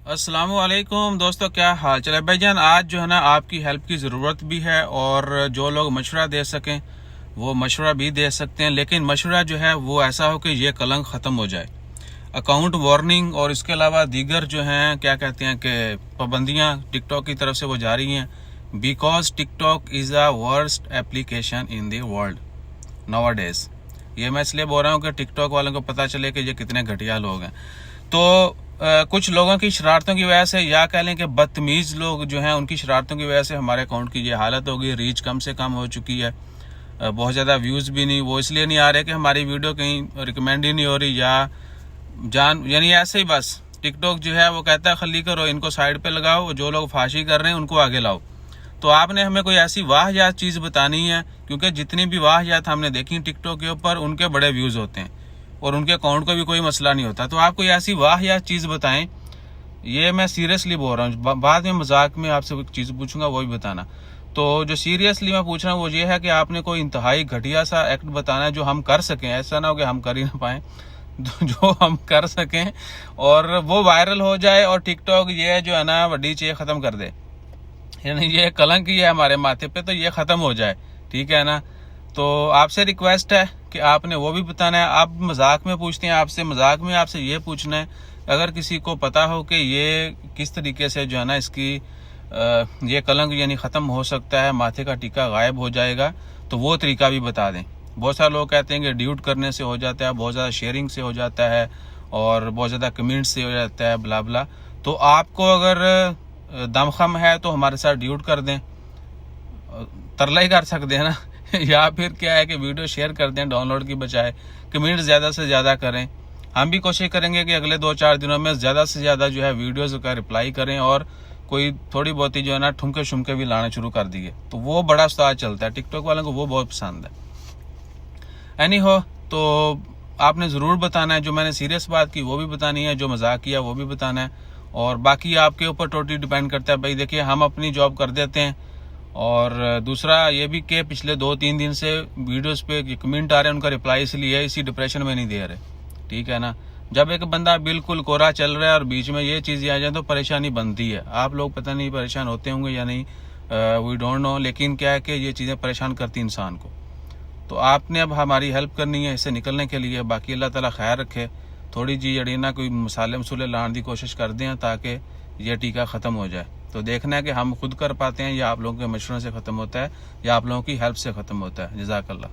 अस्सलामुअलैकुम दोस्तों, क्या हाल चाल है भाईजान। आज जो है ना आपकी हेल्प की ज़रूरत भी है और जो लोग मशवरा दे सकें वो मशवरा भी दे सकते हैं, लेकिन मशवरा जो है वो ऐसा हो कि ये कलंक ख़त्म हो जाए। अकाउंट वार्निंग और इसके अलावा दीगर जो हैं क्या कहते हैं कि पाबंदियाँ टिकटॉक की तरफ से वो जारी हैं, because TikTok is the worst application in the world now days. ये मैं इसलिए बोल रहा हूँ कि टिकटॉक वालों को पता चले कि ये कितने घटिया लोग हैं। तो कुछ लोगों की शरारतों की वजह से, या कह लें कि बदतमीज लोग जो हैं उनकी शरारतों की वजह से हमारे अकाउंट की ये हालत हो गई। रीच कम से कम हो चुकी है, बहुत ज़्यादा व्यूज़ भी नहीं, वो इसलिए नहीं आ रहे कि हमारी वीडियो कहीं रिकमेंड ही नहीं हो रही, या यानी ऐसे ही बस टिकटॉक जो है वो कहता है खली करो, इनको साइड पे लगाओ, जो लोग फाशी कर रहे हैं उनको आगे लाओ। तो आपने हमें कोई ऐसी वाहियात चीज़ बतानी है, क्योंकि जितनी भी वाहियात हमने देखी टिकटॉक के ऊपर उनके बड़े व्यूज़ होते हैं और उनके अकाउंट को भी कोई मसला नहीं होता। तो आप कोई ऐसी वाहियात चीज़ बताएं, ये मैं सीरियसली बोल रहा हूँ। बाद में मजाक में आपसे एक चीज़ पूछूंगा, वो भी बताना। तो जो सीरियसली मैं पूछ रहा हूँ वो ये है कि आपने कोई इंतहाई घटिया सा एक्ट बताना है जो हम कर सकें, ऐसा ना हो कि हम कर ही ना पाएं, जो हम कर सकें और वो वायरल हो जाए और टिकटॉक ये जो है ना वड्डी चीज़ ख़त्म कर दे, यानी ये कलंक ही है हमारे माथे पे, तो ये ख़त्म हो जाए, ठीक है ना। तो आपसे रिक्वेस्ट है कि आपने वो भी बताना है। आप मजाक में पूछते हैं, आपसे मजाक में आपसे ये पूछना है, अगर किसी को पता हो कि ये किस तरीके से जो है ना इसकी ये कलंक यानी ख़त्म हो सकता है, माथे का टीका गायब हो जाएगा, तो वो तरीका भी बता दें। बहुत सारे लोग कहते हैं कि ड्यूट करने से हो जाता है, बहुत ज़्यादा शेयरिंग से हो जाता है और बहुत ज़्यादा कमेंट से हो जाता है, ब्ला ब्ला। तो आपको अगर दमखम है तो हमारे साथ ड्यूट कर दें, तरला ही कर सकते हैं ना या फिर क्या है कि वीडियो शेयर कर दें डाउनलोड की बजाय, कमेंट ज़्यादा से ज़्यादा करें। हम भी कोशिश करेंगे कि अगले 2-4 दिनों में ज़्यादा से ज़्यादा जो है वीडियोज़ का रिप्लाई करें और कोई थोड़ी बहुत ही जो है ना ठुमके शुमके भी लाने शुरू कर दिए, तो वो बड़ा उस्ताद चलता है टिकटॉक वालों को, वो बहुत पसंद है। एनी हो, तो आपने ज़रूर बताना है, जो मैंने सीरियस बात की वो भी बतानी है, जो मजाक किया वो भी बताना है, और बाकी आपके ऊपर टोटली डिपेंड करता है। भाई देखिए, हम अपनी जॉब कर देते हैं, और दूसरा ये भी कि पिछले 2-3 दिन से वीडियोस पे कमेंट आ रहे हैं, उनका रिप्लाई इसलिए इसी डिप्रेशन में नहीं दे रहे, ठीक है ना। जब एक बंदा बिल्कुल कोरा चल रहा है और बीच में ये चीज़ें आ जाए तो परेशानी बनती है। आप लोग पता नहीं परेशान होते होंगे या नहीं, वी डोंट नो, लेकिन क्या है कि ये चीज़ें परेशान करती इंसान को। तो आपने अब हमारी हेल्प करनी है इससे निकलने के लिए। बाकी अल्लाह ताला खैर रखे, थोड़ी जी जड़ी ना कोई मसाले मसूले लाने की कोशिश कर दें ताकि ये टीका ख़त्म हो जाए। तो देखना है कि हम खुद कर पाते हैं या आप लोगों के मशवरों से ख़त्म होता है या आप लोगों की हेल्प से ख़त्म होता है। जज़ाकल्लाह।